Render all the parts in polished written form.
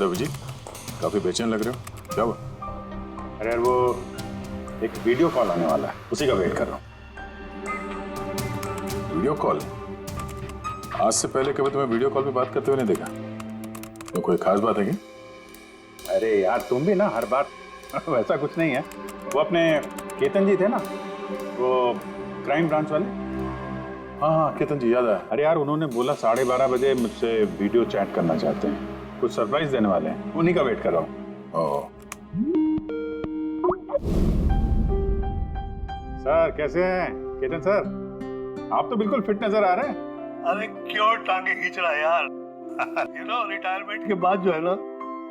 है अभिजीत? काफी बेचैन लग रहे हो, क्या हुआ? अरे यार वो एक वीडियो कॉल आने वाला है, उसी का वेट कर रहा हूँ। Video call? आज से पहले कभी तुम्हें वीडियो कॉल पे बात करते हुए नहीं देखा। तो कोई खास बात है क्या? अरे यार तुम भी ना हर बार वैसा कुछ नहीं है। वो अपने केतन जी थे ना, वो क्राइम ब्रांच वाले। हाँ, केतन जी याद आया। अरे यार उन्होंने बोला 12:30 बजे मुझसे वीडियो चैट करना चाहते हैं, कुछ सरप्राइज देने वाले हैं, उन्हीं का वेट कर रहा हूँ। सर कैसे हैं केतन सर? आप तो बिल्कुल फिट नजर आ रहे हैं। अरे क्यों टांगे खींच रहा है यार? रिटायरमेंट के बाद जो है ना,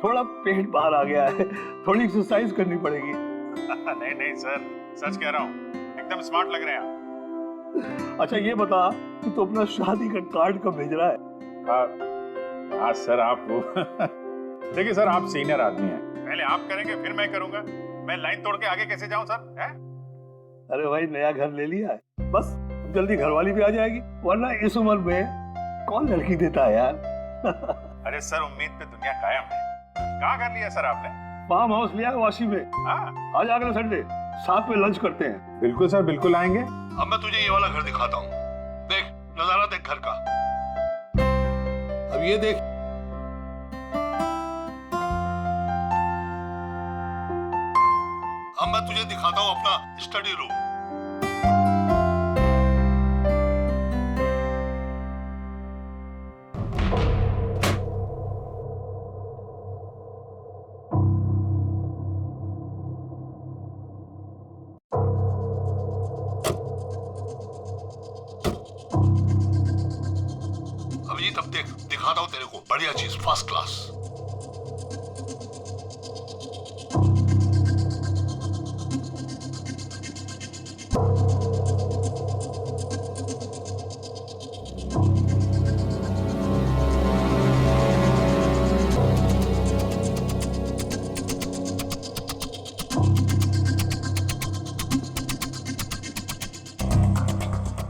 थोड़ा पेट बाहर आ गया है, थोड़ी एक्सरसाइज करनी पड़ेगी। नहीं नहीं सर, सच कह रहा हूँ, एकदम स्मार्ट लग रहे हैं आप। अच्छा ये बता कि तू अपना शादी का कार्ड कब भेज रहा है? हाँ सर आप वो देखिए सर, आप सीनियर आदमी हैं, पहले आप करेंगे फिर मैं करूंगा। मैं लाइन तोड़ के आगे कैसे जाऊं सर? है? अरे भाई नया घर ले लिया है, बस जल्दी घरवाली भी आ जाएगी, वरना इस उम्र में कौन लड़की देता है यार। अरे सर उम्मीद पे दुनिया कायम है। कहाँ घर लिया सर आपने? फार्म हाउस लिया है वाशी में। हाँ आज अगले संडे साथ में लंच करते हैं। बिल्कुल सर, बिल्कुल आएंगे। अब मैं तुझे ये वाला घर दिखाता हूँ, देख नजारा देख घर का। अब ये देख, अब मैं तुझे दिखाता हूँ अपना स्टडी रूम। अभिजीत अब देख, दिखाता हूँ तेरे को बढ़िया चीज, फर्स्ट क्लास।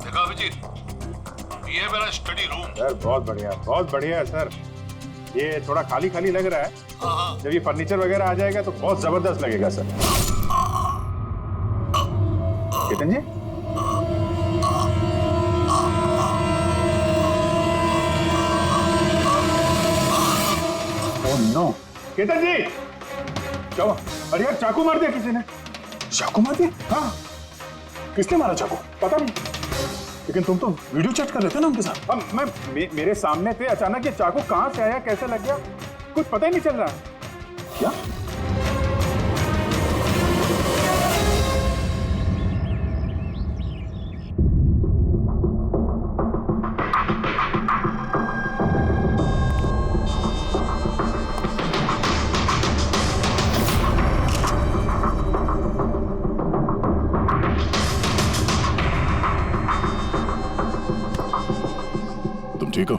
देखा अभिजीत, ये है मेरा स्टडी रूम। सर बहुत बढ़िया है सर। ये थोड़ा खाली खाली लग रहा है, हाँ जब ये फर्नीचर वगैरह आ जाएगा तो बहुत जबरदस्त लगेगा सर। केतन जी ओह नो, केतन जी क्या हुआ? अरे यार चाकू मार दिया किसी ने। चाकू मार दिया? हाँ किसने मारा चाकू? पता नहीं। लेकिन तुम तो वीडियो चैट कर रहे थे ना उनके साथ। अब मेरे सामने थे, अचानक ये चाकू कहाँ से आया, कैसे लग गया, कुछ पता ही नहीं चल रहा। क्या? तुम ठीक हो?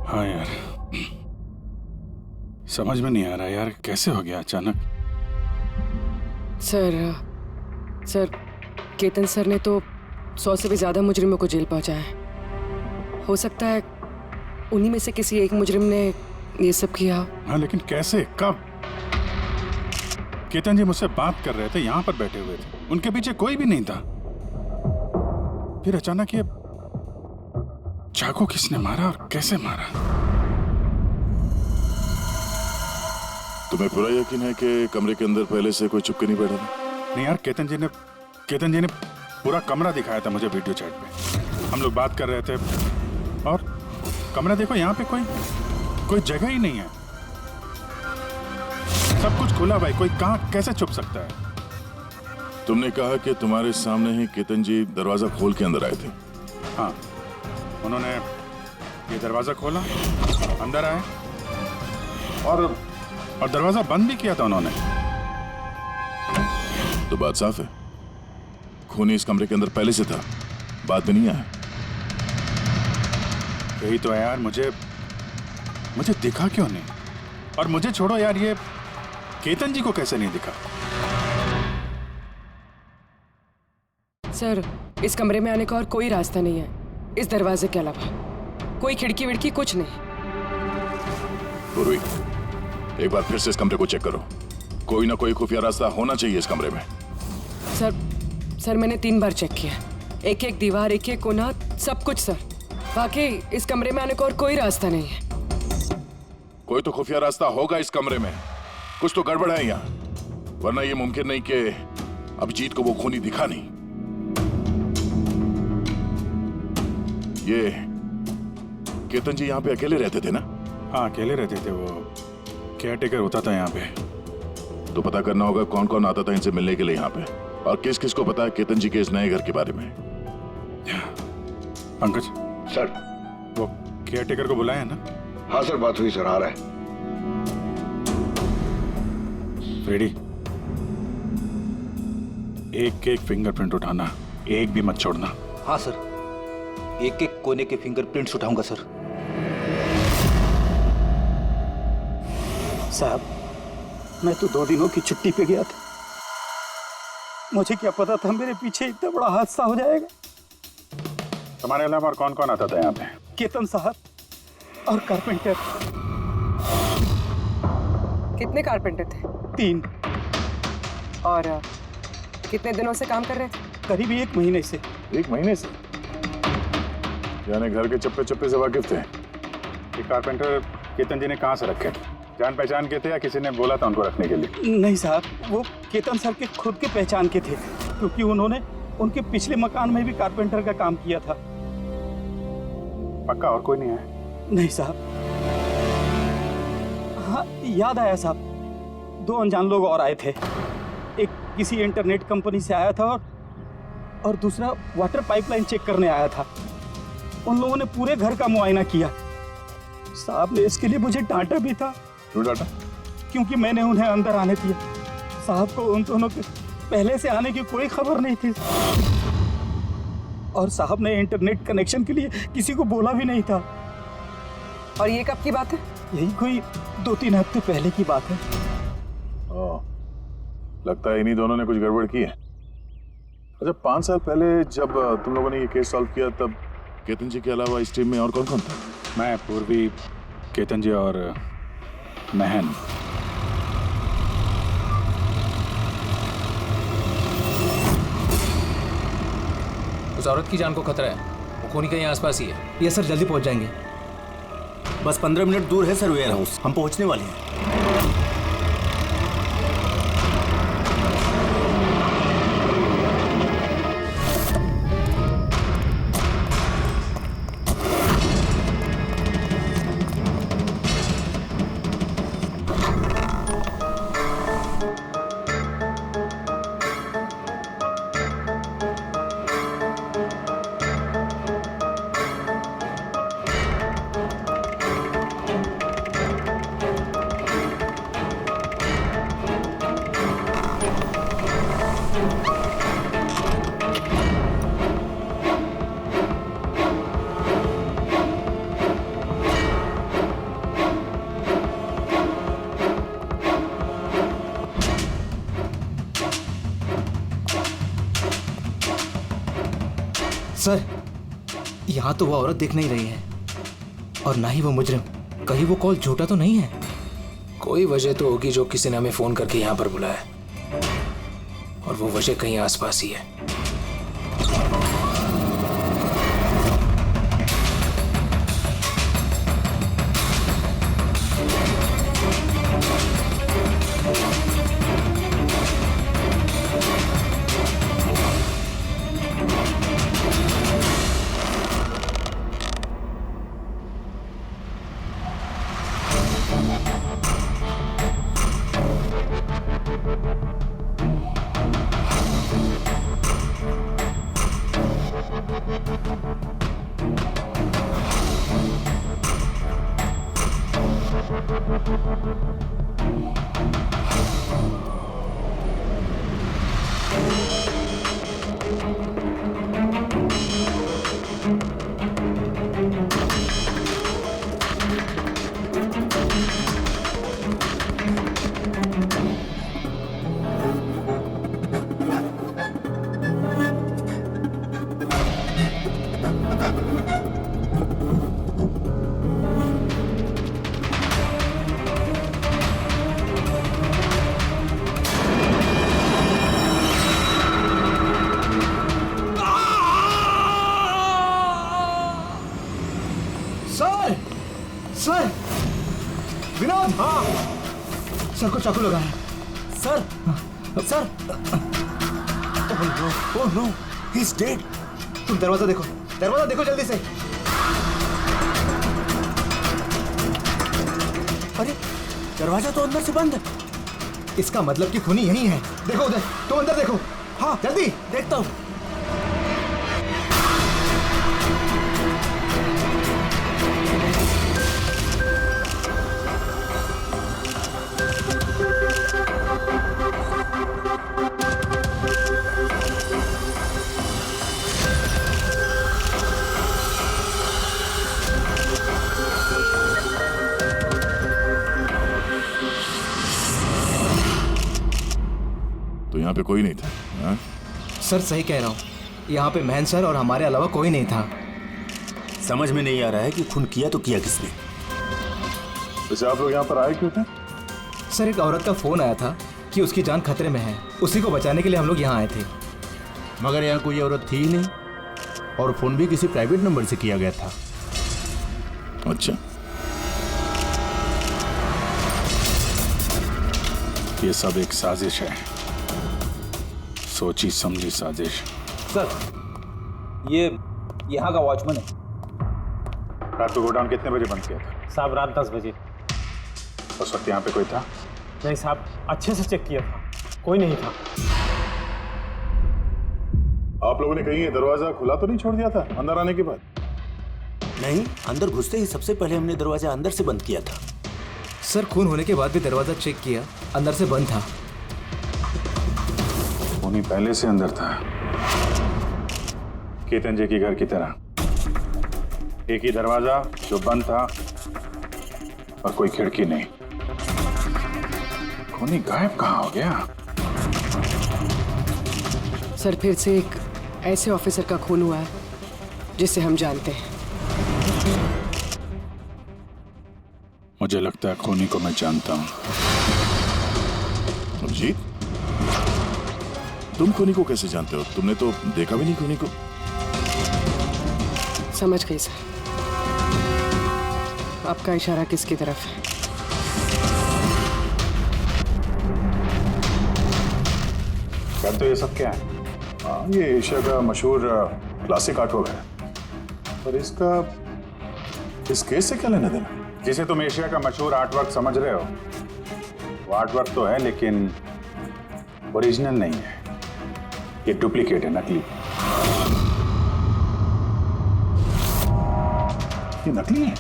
हाँ यार, समझ में नहीं आ रहा यार, कैसे हो गया अचानक। सर केतन सर ने तो 100 से भी ज्यादा मुजरिमों को जेल पहुंचाया है। हो सकता है उन्हीं में से किसी एक मुजरिम ने ये सब किया हो। हाँ लेकिन कैसे, कब? केतन जी मुझसे बात कर रहे थे, यहाँ पर बैठे हुए थे, उनके पीछे कोई भी नहीं था। फिर अचानक ये चाकू किसने मारा और कैसे मारा? तुम्हें पूरा यकीन है कि कमरे के अंदर पहले से कोई चुपके नहीं बैठा था? नहीं यार, केतन जी ने पूरा कमरा दिखाया था मुझे वीडियो चैट पे। हम लोग बात कर रहे थे और कमरा देखो, यहाँ पे कोई जगह ही नहीं है, सब कुछ खुला भाई, कोई कहाँ कैसे छुप सकता है? तुमने कहा कि तुम्हारे सामने ही केतन जी दरवाजा खोल के अंदर आए थे। हाँ, उन्होंने ये दरवाजा खोला, अंदर आए और दरवाजा बंद भी किया था उन्होंने। तो बात साफ है, खूनी इस कमरे के अंदर पहले से था, बाद में नहीं आया। यही तो है यार, मुझे दिखा क्यों नहीं? और मुझे छोड़ो यार, ये केतन जी को कैसे नहीं दिखा? सर इस कमरे में आने का और कोई रास्ता नहीं है इस दरवाजे के अलावा, कोई खिड़की विड़की कुछ नहीं। पूर्वी, एक बार फिर से इस कमरे को चेक करो। कोई ना कोई खुफिया रास्ता होना चाहिए इस कमरे में। सर मैंने 3 बार चेक किया, एक एक दीवार, एक एक कोना, सब कुछ सर। वाकई इस कमरे में आने का और कोई रास्ता नहीं है। कोई तो खुफिया रास्ता होगा इस कमरे में, कुछ तो गड़बड़ है यहाँ, वरना ये मुमकिन नहीं कि अभिजीत को वो खूनी दिखा नहीं। ये केतन जी यहाँ पे अकेले रहते थे ना? हाँ, अकेले रहते थे, वो केयर टेकर होता था यहाँ पे। तो पता करना होगा कौन कौन आता था इनसे मिलने के लिए यहाँ पे, और किस किस को पता है केतन जी के इस नए घर के बारे में। पंकज सर। वो केयर टेकर को बुलाया है ना? हाँ सर, बात हुई सर, आ रहा है। फ्रेडी, एक एक फिंगरप्रिंट उठाना, एक भी मत छोड़ना। हाँ सर, एक एक कोने के फिंगरप्रिंट्स उठाऊंगा सर। साहब, मैं तो 2 दिनों की छुट्टी पे गया था, मुझे क्या पता था मेरे पीछे इतना बड़ा हादसा हो जाएगा। तुम्हारे अलावा और कौन कौन आता था यहाँ पे? केतन साहब और कारपेंटर। कितने कारपेंटर थे? 3। और कितने दिनों से काम कर रहे थे? करीब 1 महीने से। 1 महीने से? यानी घर के चप्पे चप्पे से वाकिफ थे। ये कारपेंटर केतन जी ने कहाँ से रखे? जान पहचान के थे या किसी ने बोला था उनको रखने के लिए? नहीं साहब, वो केतन सर के खुद के पहचान के थे, क्योंकि उन्होंने उनके पिछले मकान में भी कारपेंटर का काम किया था। पक्का और कोई नहीं है? नहीं साहब। हाँ, याद आया साहब, 2 अनजान लोग और आए थे। एक किसी इंटरनेट कंपनी से आया था और दूसरा वाटर पाइपलाइन चेक करने आया था। उन लोगों ने पूरे घर का मुआयना किया। साहब ने इसके लिए मुझे डांटा भी था। क्यों डांटा? क्योंकि मैंने उन्हें अंदर आने दिया। साहब को उन दोनों के पहले से आने की कोई खबर नहीं थी, और साहब ने इंटरनेट कनेक्शन के लिए किसी को बोला भी नहीं था। और ये कब की बात है? यही कोई 2-3 हफ्ते पहले की बात है। लगता है इन्हीं दोनों ने कुछ गड़बड़ की है। अच्छा, 5 साल पहले जब तुम लोगों ने ये केस सॉल्व किया, तब केतन जी के अलावा इस टीम में और कौन कौन था? मैं, पूर्वी, केतन जी और महन। उस औरत की जान को खतरा है, वो खूनी कहीं आसपास ही है। ये सर, जल्दी पहुंच जाएंगे। बस 15 मिनट दूर है सर वेयर हाउस, हम पहुंचने वाले हैं। सर, यहाँ तो वो औरत दिख नहीं रही है, और ना ही वो मुजरिम। कहीं वो कॉल झूठा तो नहीं है? कोई वजह तो होगी जो किसी ने हमें फोन करके यहाँ पर बुलाया, और वो वजह कहीं आसपास ही है। विनोद। हाँ सर को चाकू लगा है। Sir sir oh no he is dead. तुम दरवाजा देखो जल्दी से। अरे दरवाजा तो अंदर से बंद है। इसका मतलब कि खूनी यही है। देखो उधर, तुम अंदर देखो। हाँ जल्दी। देखता हूँ। तो यहाँ पे कोई नहीं था? हाँ? सर सही कह रहा हूँ, यहाँ पे महन सर और हमारे अलावा कोई नहीं था। समझ में नहीं आ रहा है कि खून किया तो किया किसने। वैसे आप लोग यहाँ पर आए क्यों थे? सर एक औरत का फोन आया था कि उसकी जान खतरे में है, उसी को बचाने के लिए हम लोग यहाँ आए थे। मगर यहाँ कोई औरत थी ही नहीं और फोन भी किसी प्राइवेट नंबर से किया गया था। अच्छा, ये सब एक साजिश है, सोची समझी साजिश। सर ये यहाँ का वॉचमैन है। रात को गोडाउन कितने बजे बंद किया था? साहब रात 10 बजे। उस वक्त यहाँ पे कोई था? नहीं साहब, अच्छे से चेक किया था, कोई नहीं था। आप लोगों ने कहीं ये दरवाजा खुला तो नहीं छोड़ दिया था अंदर आने के बाद? नहीं, अंदर घुसते ही सबसे पहले हमने दरवाजा अंदर से बंद किया था। सर खून होने के बाद भी दरवाजा चेक किया, अंदर से बंद था। खूनी पहले से अंदर था, केतन जी के घर की तरह। एक ही दरवाजा जो बंद था और कोई खिड़की नहीं। खूनी गायब कहाँ हो गया? सर फिर से एक ऐसे ऑफिसर का खून हुआ है जिसे हम जानते हैं। मुझे लगता है खूनी को मैं जानता हूँ। अभिजीत, तुम खूनी को कैसे जानते हो? तुमने तो देखा भी नहीं खूनी को। समझ गई सर, आपका इशारा किसकी तरफ है? कर तो ये सब क्या है? हाँ, ये एशिया का मशहूर क्लासिक आर्टवर्क है, पर इसका इस केस से क्या लेना देना? जिसे तुम एशिया का मशहूर आर्टवर्क समझ रहे हो, वो आर्टवर्क तो है लेकिन ओरिजिनल नहीं है। ये डुप्लीकेट है, नकली। ये नकली है?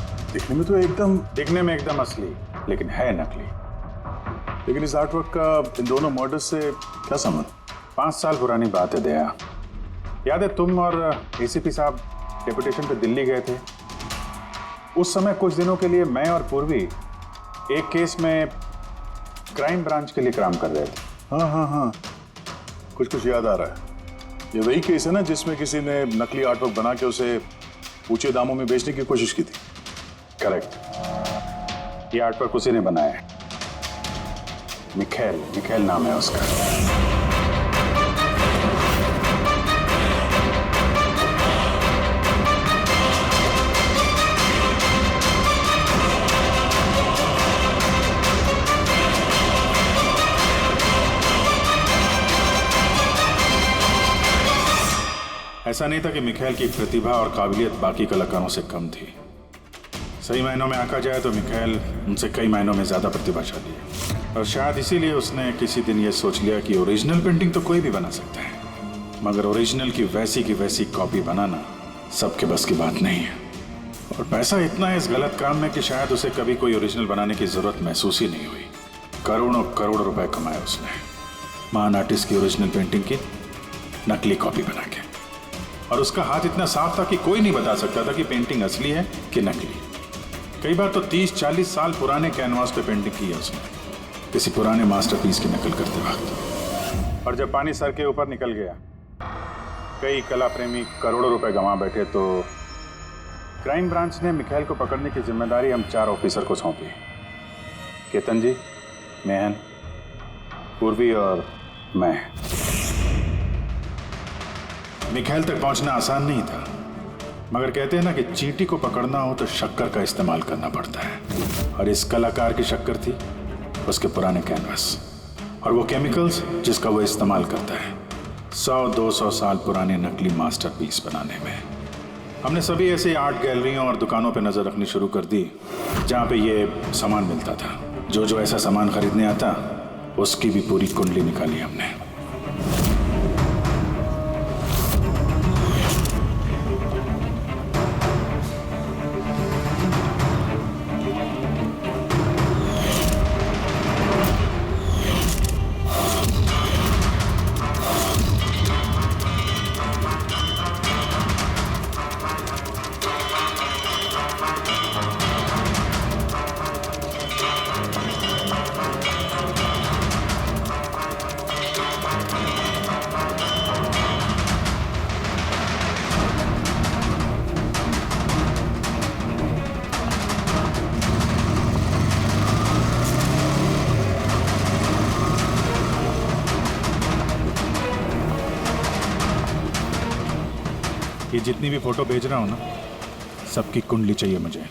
दिखने में एकदम असली, लेकिन है नकली। लेकिन इस आर्टवर्क का इन दोनों मर्डर्स से क्या संबंध? 5 साल पुरानी बात है दया। याद है तुम और एसीपी साहब डेपुटेशन पे दिल्ली गए थे? उस समय कुछ दिनों के लिए मैं और पूर्वी एक केस में क्राइम ब्रांच के लिए काम कर रहे थे। हाँ, कुछ याद आ रहा है। ये वही केस है ना जिसमें किसी ने नकली आर्टवर्क बना के उसे ऊंचे दामों में बेचने की कोशिश की थी? करेक्ट। ये आर्टवर्क उसी ने बनाया है। मिखेल नाम है उसका। ऐसा नहीं था कि मिखेल की प्रतिभा और काबिलियत बाकी कलाकारों से कम थी। सही मायनों में आंका जाए तो मिखेल उनसे कई मायनों में ज्यादा प्रतिभाशाली है, और शायद इसीलिए उसने किसी दिन ये सोच लिया कि ओरिजिनल पेंटिंग तो कोई भी बना सकता है, मगर ओरिजिनल की वैसी कॉपी बनाना सबके बस की बात नहीं है। और पैसा इतना है इस गलत काम में कि शायद उसे कभी कोई ओरिजिनल बनाने की जरूरत महसूस ही नहीं हुई। करोड़ रुपए कमाए उसने महान आर्टिस्ट की ओरिजिनल पेंटिंग की नकली कॉपी बना के। और उसका हाथ इतना साफ था कि कोई नहीं बता सकता था कि पेंटिंग असली है कि नकली। कई बार तो 30-40 साल पुराने कैनवास पे पेंटिंग की है उसने, किसी पुराने मास्टरपीस की नकल करते वक्त। और जब पानी सर के ऊपर निकल गया, कई कला प्रेमी करोड़ों रुपए गंवा बैठे, तो क्राइम ब्रांच ने मिखेल को पकड़ने की जिम्मेदारी हम 4 ऑफिसर को सौंपी। केतन जी, मेहन, पूर्वी और मैं। मिखेल तक पहुंचना आसान नहीं था, मगर कहते हैं ना कि चींटी को पकड़ना हो तो शक्कर का इस्तेमाल करना पड़ता है, और इस कलाकार की शक्कर थी उसके पुराने कैनवास और वो केमिकल्स जिसका वो इस्तेमाल करता है 100-200 साल पुराने नकली मास्टरपीस बनाने में। हमने सभी ऐसे आर्ट गैलरियों और दुकानों पे नजर रखनी शुरू कर दी जहाँ पे ये सामान मिलता था। जो ऐसा सामान खरीदने आता उसकी भी पूरी कुंडली निकाली हमने। ये जितनी भी फोटो भेज रहा हूं ना, सबकी कुंडली चाहिए मुझे।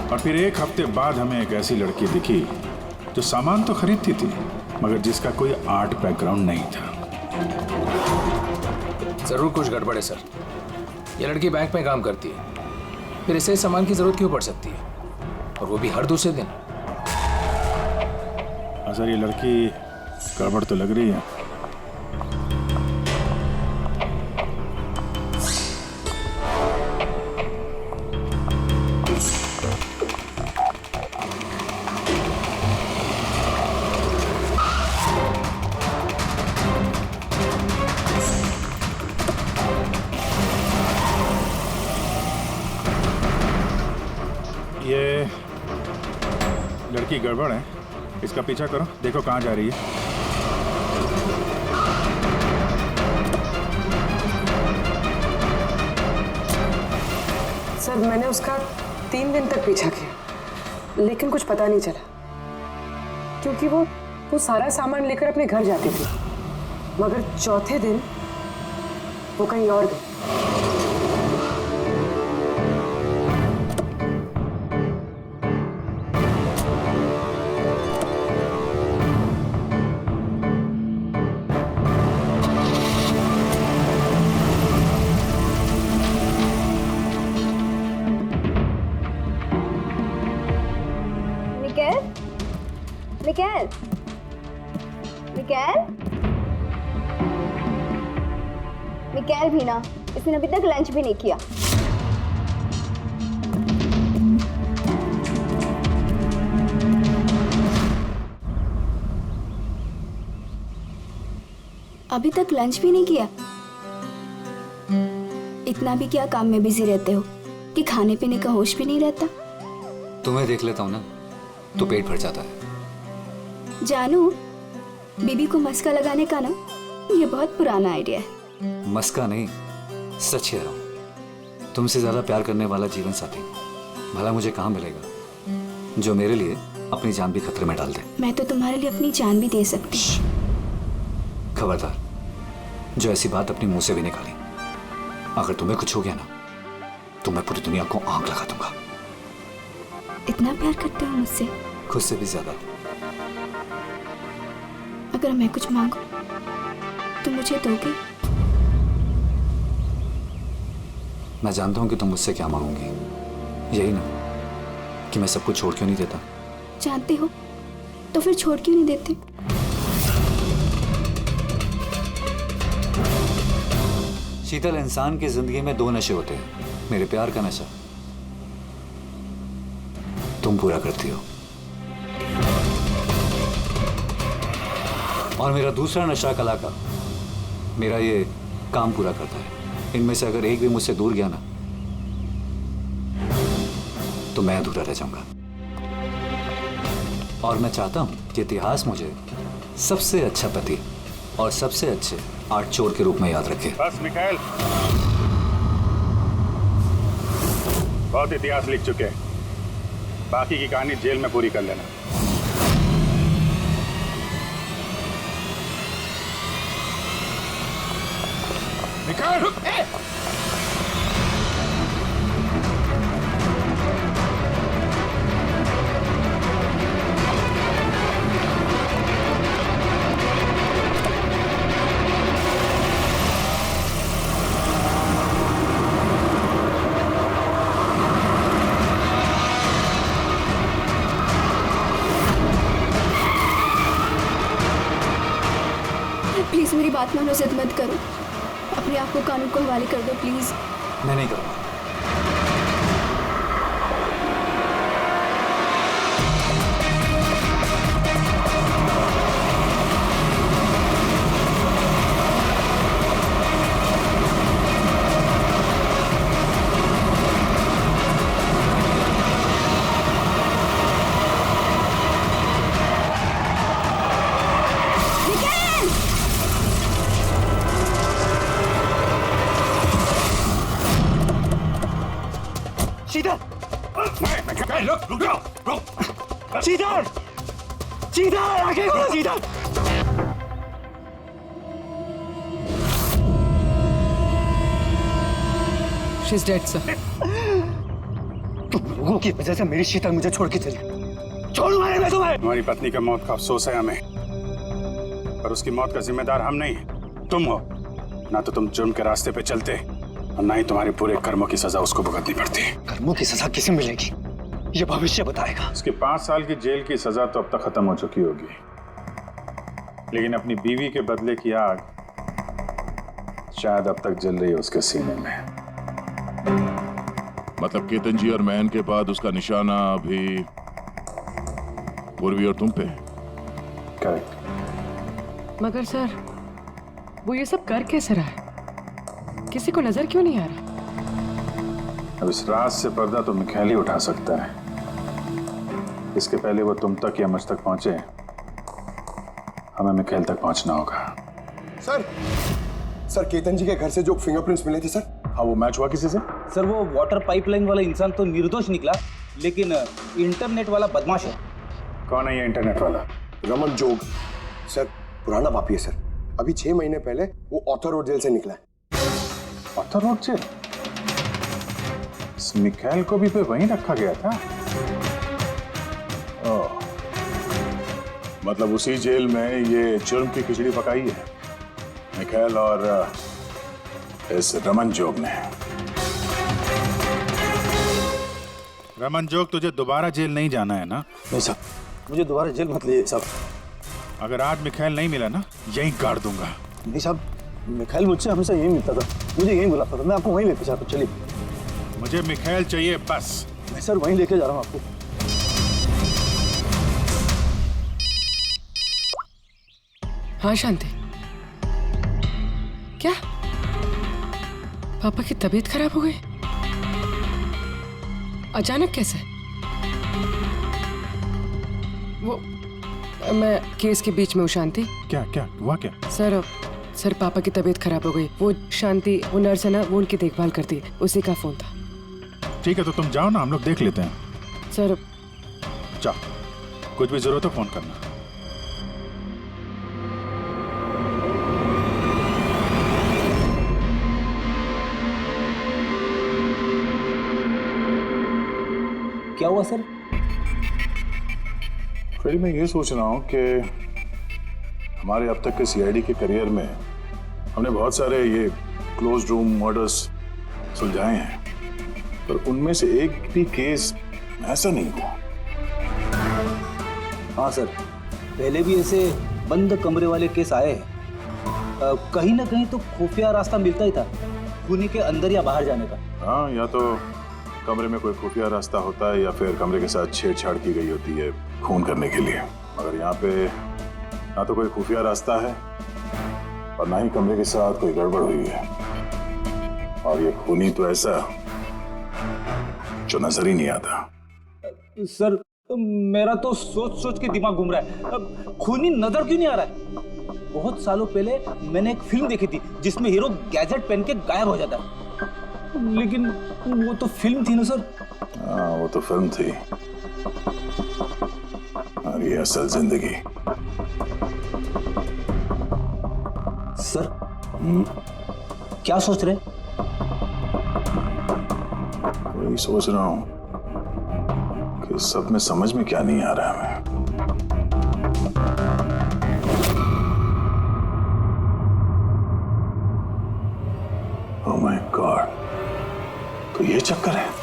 और फिर एक हफ्ते बाद हमें एक ऐसी लड़की दिखी जो सामान तो खरीदती थी मगर जिसका कोई आर्ट बैकग्राउंड नहीं था। जरूर कुछ गड़बड़ है सर। ये लड़की बैंक में काम करती है, फिर इसे सामान की जरूरत क्यों पड़ सकती है, और वो भी हर दूसरे दिन। सर ये लड़की गड़बड़ तो लग रही है। ये लड़की गड़बड़ है, इसका पीछा करो, देखो कहाँ जा रही है। सर मैंने उसका 3 दिन तक पीछा किया लेकिन कुछ पता नहीं चला, क्योंकि वो सारा सामान लेकर अपने घर जाती थी, मगर चौथे दिन वो कहीं और गई। मिकेल, मिकेल, मिकेल भी ना, इसने अभी तक लंच भी नहीं किया। अभी तक लंच भी नहीं किया? इतना भी क्या काम में बिजी रहते हो कि खाने पीने का होश भी नहीं रहता? तुम्हें देख लेता हूँ ना तो पेट भर जाता है। जानू, बीबी को मस्का लगाने का ना ये बहुत पुराना आइडिया है। मस्का नहीं, सच कह रहा हूँ। तुमसे ज्यादा प्यार करने वाला जीवन साथी भला मुझे कहाँ मिलेगा जो मेरे लिए अपनी जान भी खतरे में डाल दे। मैं तो तुम्हारे लिए अपनी जान भी दे सकती। खबरदार, जो ऐसी बात अपने मुंह से भी निकाली। अगर तुम्हें कुछ हो गया ना तो मैं पूरी दुनिया को आंख लगा दूंगा। इतना प्यार करते हो मुझसे? खुद से भी ज्यादा। अगर मैं कुछ मांगू तो मुझे दोगे? मैं जानता हूं कि तुम मुझसे क्या मांगोगी, यही ना कि मैं सब कुछ छोड़ क्यों नहीं देता। जानते हो तो फिर छोड़ क्यों नहीं देते? शीतल, इंसान की जिंदगी में दो नशे होते हैं, मेरे प्यार का नशा तुम पूरा करती हो, और मेरा दूसरा नशा कला का, मेरा ये काम पूरा करता है। इनमें से अगर एक भी मुझसे दूर गया ना तो मैं अधूरा रह जाऊंगा। और मैं चाहता हूं कि इतिहास मुझे सबसे अच्छा पति और सबसे अच्छे आर्ट चोर के रूप में याद रखे। बस मिखाइल, बहुत इतिहास लिख चुके हैं, बाकी की कहानी जेल में पूरी कर लेना। मिखाइल, रुक! प्लीज मेरी बात मानो, जिद मत करो, अपने आप को कानून को हवाले कर दो प्लीज। मैं नहीं करूंगा। She's dead, sir. तुम लोगों की वजह से मेरी शीतल मुझे छोड़ के चली गई। छोड़ूंगा नहीं मैं तुम्हें। हमारी पत्नी का मौत का अफसोस है हमें, पर उसकी मौत का जिम्मेदार हम नहीं, तुम हो। ना तो तुम जुर्म के रास्ते पे चलते और ना ही तुम्हारे पूरे कर्मों की सजा उसको भुगतनी पड़ती। कर्मों की सजा किसे मिलेगी ये भविष्य बताएगा। उसकी 5 साल की जेल की सजा तो अब तक खत्म हो चुकी होगी, लेकिन अपनी बीवी के बदले की आग शायद अब तक जल रही है उसके सीने में। मतलब केतन जी और महन के बाद उसका निशाना अभी पूर्वी और तुम पे। करेक्ट। मगर सर, वो ये सब कर कैसे रहा है? किसी को नजर क्यों नहीं आ रहा? अब इस राज से पर्दा तो मिखाइल ही उठा सकता है। इसके पहले वो तुम तक या मुझ तक पहुंचे, हमें मिखाइल तक पहुंचना होगा। सर केतन जी के घर से जो फिंगरप्रिंट्स मिले थे सर। हाँ, वो मैच हुआ किसी से? सर वो वाटर पाइपलाइन वाला इंसान तो निर्दोष निकला, लेकिन इंटरनेट वाला बदमाश है। कौन है ये इंटरनेट वाला? रमन जोग सर, पुराना पापी है सर। अभी 6 महीने पहले वो ऑथर रोड जेल से निकला है। Author road jail? मिखाइल को भी तो वहीं रखा गया था। ओह, मतलब उसी जेल में ये जुर्म की खिचड़ी पकाई है मिखाइल और इस रमन जोग ने। रमन जोग, तुझे दोबारा जेल नहीं जाना है ना? नहीं साहब, मुझे दोबारा जेल मत ले साहब। अगर आज मिखाइल नहीं मिला ना, यहीं गाड़ दूंगा। नहीं साहब, मिखाइल मुझसे हमेशा यही मिलता था, मुझे यही बुलाता था, मैं आपको वहीं लेके जाता। चलिए। मुझे मिखाइल चाहिए बस। मैं सर वहीं लेके जा रहा हूँ आपको। हाँ शांति, क्या पापा की तबीयत खराब हो गई? अचानक कैसे? वो मैं केस के बीच में हूँ शांति। क्या क्या हुआ क्या? सर पापा की तबीयत खराब हो गई। वो शांति, वो नर्स है ना, वो उनकी देखभाल करती है, उसी का फोन था। ठीक है, तो तुम जाओ ना, हम लोग देख लेते हैं। सर जाओ, कुछ भी जरूरत हो फोन करना। क्या हुआ सर? फिर मैं ये सोच रहा हूँ कि हमारे अब तक के सीआईडी के करियर में हमने बहुत सारे ये क्लोज रूम मर्डर्स सुलझाए हैं, पर उनमें से एक भी केस ऐसा नहीं हुआ। हाँ सर, पहले भी ऐसे बंद कमरे वाले केस आए हैं। कहीं ना कहीं तो खुफिया रास्ता मिलता ही था खूनी के अंदर या बाहर जाने का। हाँ, या तो कमरे में कोई खुफिया रास्ता होता है या फिर कमरे के साथ छेड़छाड़ की गई होती है खून करने के लिए। मगर यहाँ पे ना तो कोई खुफिया रास्ता है और ना ही कमरे के साथ कोई गड़बड़ हुई है। और ये खूनी तो ऐसा जो नजर ही नहीं आता। सर, मेरा तो सोच सोच के दिमाग घूम रहा है। खूनी नजर क्यों नहीं आ रहा है? बहुत सालों पहले मैंने एक फिल्म देखी थी जिसमें हीरो गैजेट पहन के गायब हो जाता है, लेकिन वो तो फिल्म थी ना सर। हाँ, वो तो फिल्म थी और ये असल जिंदगी। सर, क्या सोच रहे? वही सोच रहा हूँ कि सब में समझ में क्या नहीं आ रहा है हमें। ओह माय गॉड, तो ये चक्कर है।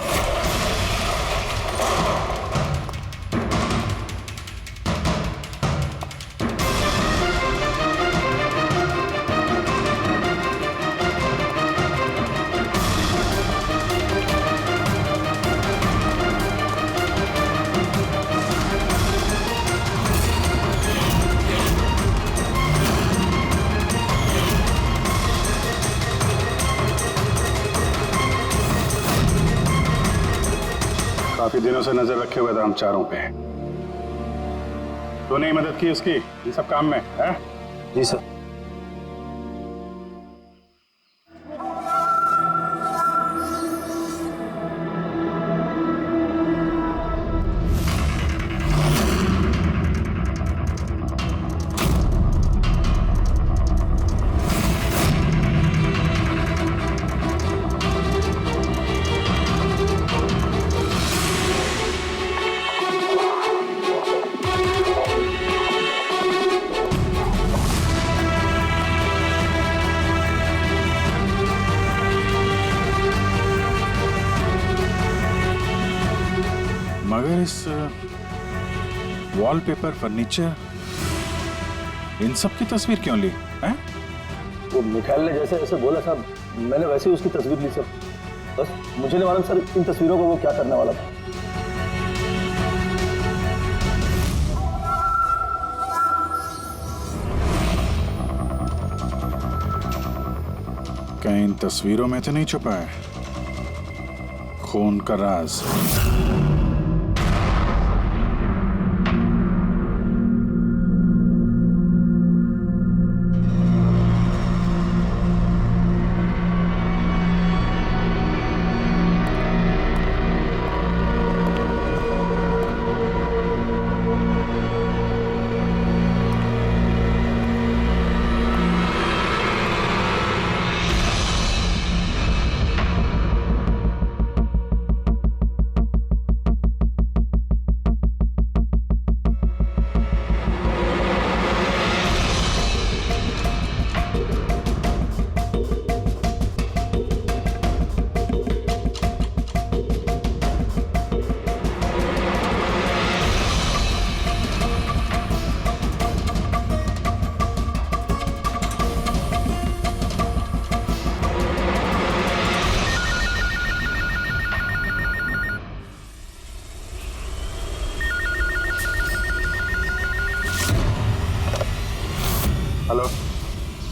काफी दिनों से नजर रखे हुए थे हम चारों पे। तो नहीं मदद की उसकी इन सब काम में है? जी सर। मगर इस वॉलपेपर, फर्नीचर, इन सब की तस्वीर क्यों ली हैं? वो मिखाइल ने जैसे जैसे बोला साहब, मैंने वैसे ही उसकी तस्वीर ली सर। बस मुझे नहीं मालूम सर इन तस्वीरों को वो क्या करने वाला था। कहीं इन तस्वीरों में तो नहीं छुपा है खून का राज? हेलो,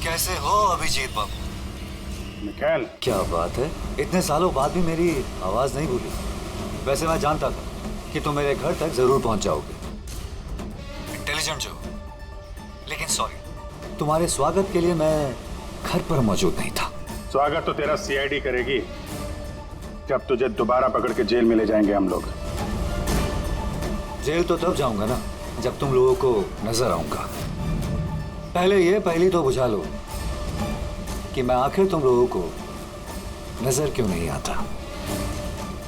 कैसे हो अभिजीत बाबू? मिखाइल, क्या बात है, इतने सालों बाद भी मेरी आवाज नहीं भूली। वैसे मैं जानता था कि तुम मेरे घर तक जरूर पहुंच जाओगे, इंटेलिजेंट जो, लेकिन सॉरी, तुम्हारे स्वागत के लिए मैं घर पर मौजूद नहीं था। स्वागत तो तेरा सीआईडी करेगी जब तुझे दोबारा पकड़ के जेल में ले जाएंगे हम लोग। जेल तो तब जाऊंगा ना जब तुम लोगों को नजर आऊंगा। पहली तो बुझा लो कि मैं आखिर तुम लोगों को नजर क्यों नहीं आता।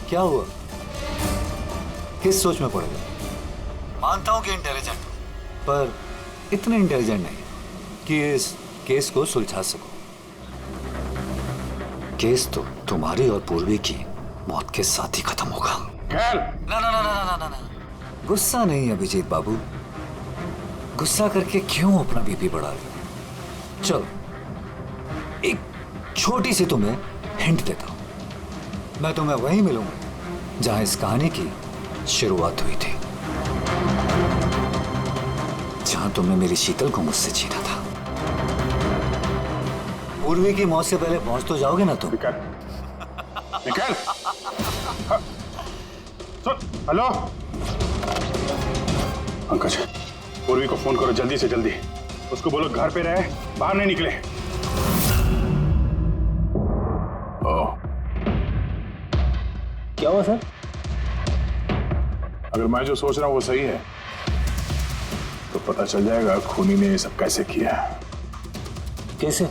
क्या हुआ, किस सोच में पड़ गए? मानता हूं कि इंटेलिजेंट, पर इतने इंटेलिजेंट नहीं कि इस केस को सुलझा सको। केस तो तुम्हारी और पूर्वी की मौत के साथ ही खत्म होगा। खेल ना ना ना ना ना ना ना, गुस्सा नहीं अभिजीत बाबू, गुस्सा करके क्यों अपना बीपी बढ़ा रहे हो? चलो एक छोटी सी तुम्हें हिंट देता हूं, मैं तुम्हें वहीं मिलूंगा जहां इस कहानी की शुरुआत हुई थी, जहां तुमने मेरी शीतल को मुझसे छीना था। पूर्वी की मौत से पहले पहुंच तो जाओगे ना तुम? निकल। हेलो पंकज, पूर्वी को फोन करो जल्दी से जल्दी, उसको बोलो घर पे रहे, बाहर नहीं निकले। क्या हुआ सर? अगर मैं जो सोच रहा हूं वो सही है तो पता चल जाएगा खूनी ने ये सब कैसे किया। कैसे?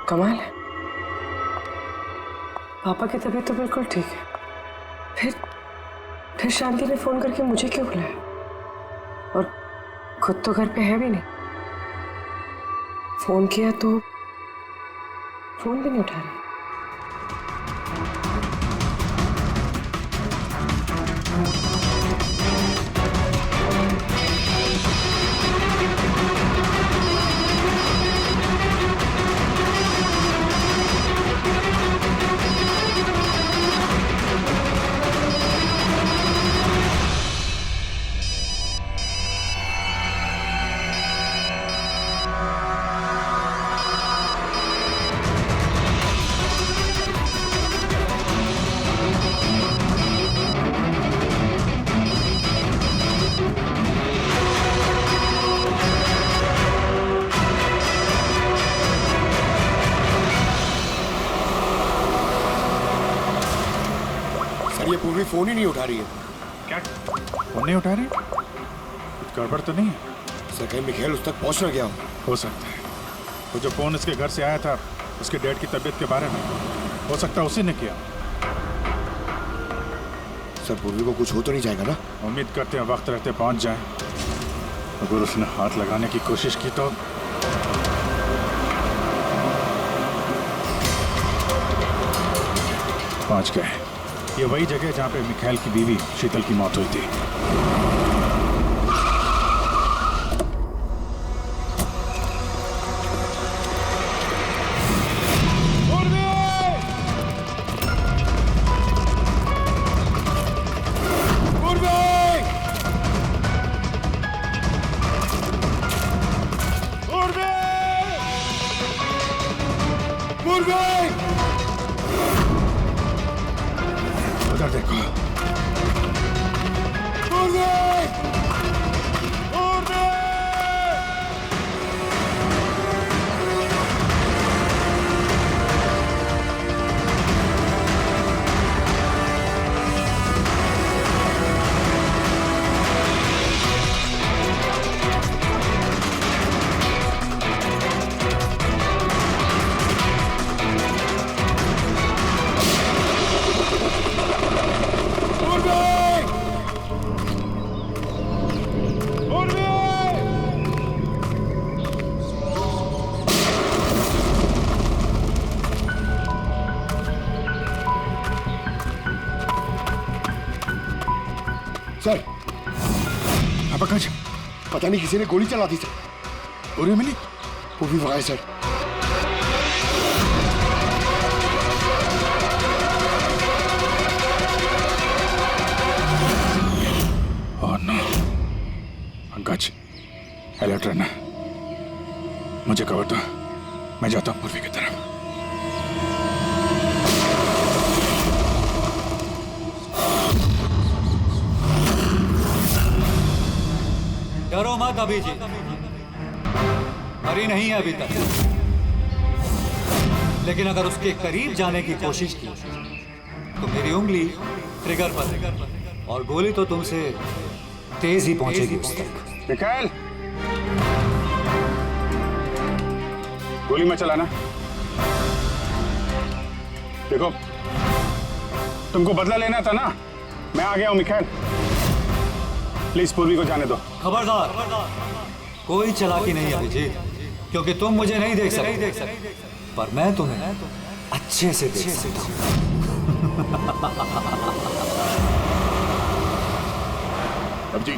कमाल है, पापा की तबीयत तो बिल्कुल ठीक है, फिर शांति ने फोन करके मुझे क्यों बुलाया? और खुद तो घर पे है भी नहीं। फोन किया तो फोन भी नहीं उठा रही। ये पूर्वी फोन ही नहीं उठा रही है। क्या फोन नहीं उठा रही? कुछ गड़बड़ तो नहीं है? सर कहीं मिखेल उस तक पहुंच ना गया हो सकता है वो जो फोन इसके घर से आया था उसके डैड की तबीयत के बारे में, हो सकता है उसी ने किया। सर पूर्वी को कुछ हो तो नहीं जाएगा ना? उम्मीद करते हैं वक्त रहते पहुंच जाए। अगर उसने हाथ लगाने की कोशिश की तो पहुंच गए। ये वही जगह जहां पे मिखाइल की बीवी शीतल की मौत हुई थी। उधर देखो। सर पंकज, पता नहीं किसी ने गोली चला दी सर। पूरी मिली? पूर्वी भगाए sir. Oh no. Pankaj alert रहना, मुझे कवर दो, मैं जाता हूँ पूर्वी की तरफ। डरो मत अभिजीत, मरी नहीं है अभी तक, लेकिन अगर उसके करीब जाने की कोशिश की तो मेरी उंगली ट्रिगर पर और गोली तो तुमसे तेज ही पहुंचेगी उस तक। मिखाइल, गोली में चलाना। देखो तुमको बदला लेना था ना, मैं आ गया हूं मिखाइल, प्लीज पूर्वी को जाने दो। खबरदार, कोई चालाकी नहीं अभिजीत, क्योंकि तुम मुझे नहीं देख सकते। पर मैं तुम्हें अच्छे से देख सकता हूँ। अब जी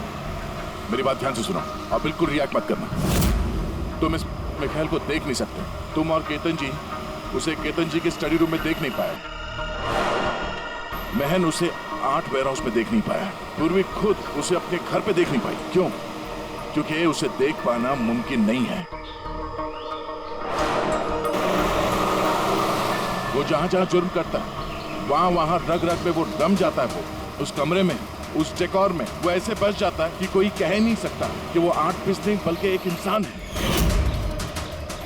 मेरी बात ध्यान से सुनो और बिल्कुल रिएक्ट मत करना। तुम इस मिखाइल को देख नहीं सकते। तुम और केतन जी उसे केतन जी के स्टडी रूम में देख नहीं पाए। महन उसे 8 वेयरहाउस में देख नहीं पाया। पूर्वी खुद उसे अपने घर पे देख नहीं पाई। क्यों? क्योंकि उसे देख पाना मुमकिन नहीं है। वो जहां जहां जुर्म करता है वहां वहां रग रग में वो दम जाता है। वो उस कमरे में, उस डेकोर में वो ऐसे बस जाता है कि कोई कह नहीं सकता कि वो 8 पीस नहीं बल्कि एक इंसान है।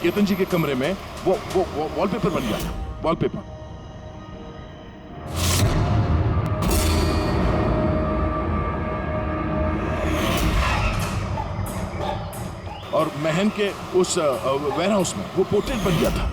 केतन जी के कमरे में वो वॉलपेपर बन गया था। वॉलपेपर। और महन के उस वेयरहाउस में वो पोर्ट्रेट बन गया था।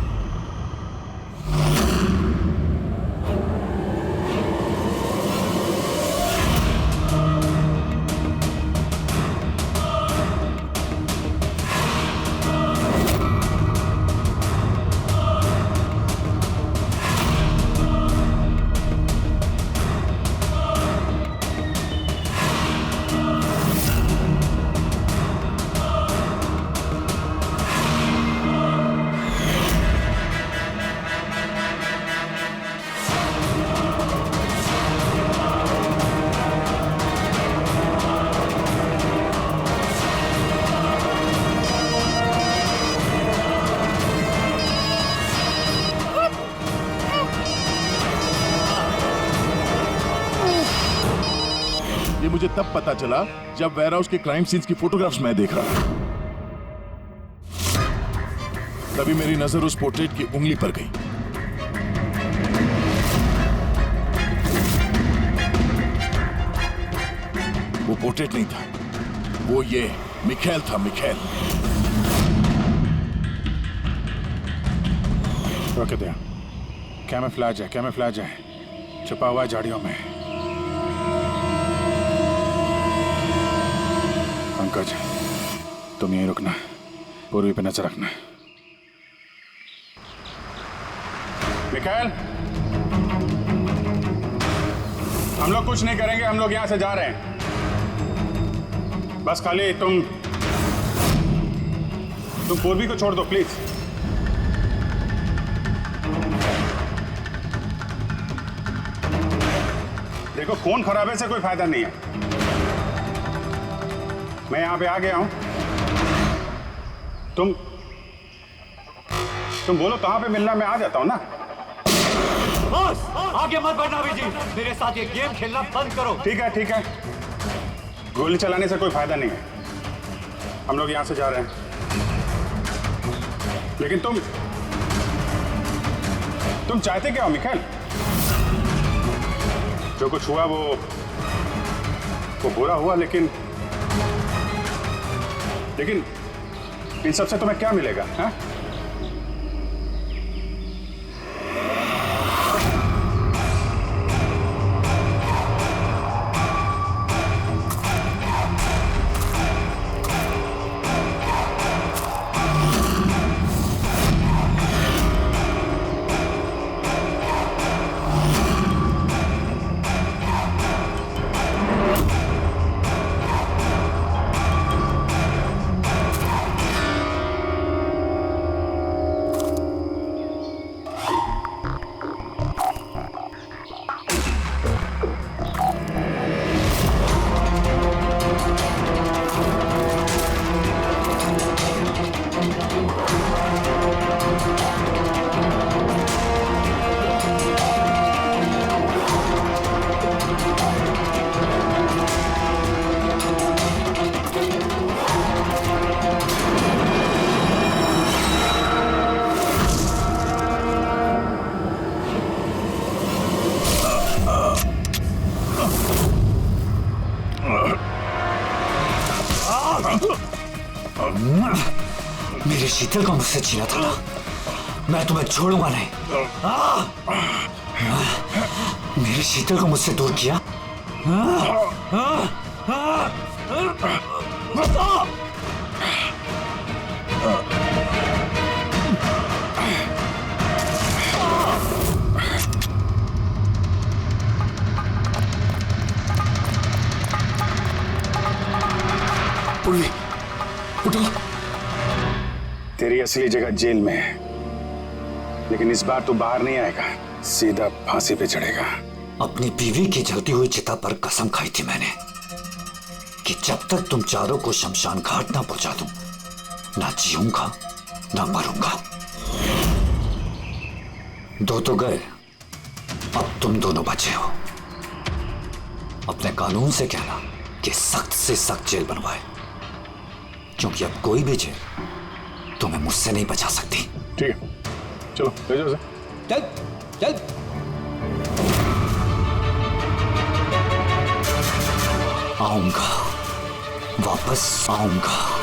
ये मुझे तब पता चला जब वेयरहाउस के क्राइम सीन्स की फोटोग्राफ्स मैं देख रहा था। तभी मेरी नजर उस पोर्ट्रेट की उंगली पर गई। वो पोर्ट्रेट नहीं था, वो ये मिखाइल था। मिखाइल। रोक दिया। कैमोफ्लेज है, कैमोफ्लेज है, छुपा हुआ है झाड़ियों में। पंकज, तुम यहीं रुकना, पूर्वी पे नजर रखना। मिखाइल, हम लोग कुछ नहीं करेंगे, हम लोग यहां से जा रहे हैं। बस खाली तुम पूर्वी को छोड़ दो प्लीज। देखो, खून खराबे से कोई फायदा नहीं है। मैं यहां पे आ गया हूं। तुम बोलो कहां पे मिलना, मैं आ जाता हूं ना। बस आगे मत बढ़ना अभी जी, मेरे साथ ये गेम खेलना बंद करो। ठीक है, ठीक है। गोली चलाने से कोई फायदा नहीं है। हम लोग यहां से जा रहे हैं, लेकिन तुम चाहते क्या हो मिखाइल? जो कुछ हुआ वो बुरा हुआ, लेकिन इन सबसे तुम्हें क्या मिलेगा? हाँ? मेरे शीतल को मुझसे छीना था, मैं तुम्हें छोड़ूंगा नहीं। मेरे शीतल को मुझसे दूर किया। उर्वी, उठो। तेरी असली जगह जेल में है, लेकिन इस बार तू बाहर नहीं आएगा, सीधा फांसी पे चढ़ेगा। अपनी बीवी की जलती हुई चिता पर कसम खाई थी मैंने कि जब तक तुम चारों को शमशान घाट ना पहुंचा दूं, ना जीऊंगा ना मरूंगा। दो तो गए, अब तुम दोनों बचे हो। अपने कानून से कहना कि सख्त से सख्त जेल बनवाए, क्योंकि अब कोई भी जेल तुम्हें मुझसे नहीं बचा सकती। ठीक है, चलो ले जाओ उसे। चल चल। आऊंगा, वापस आऊंगा।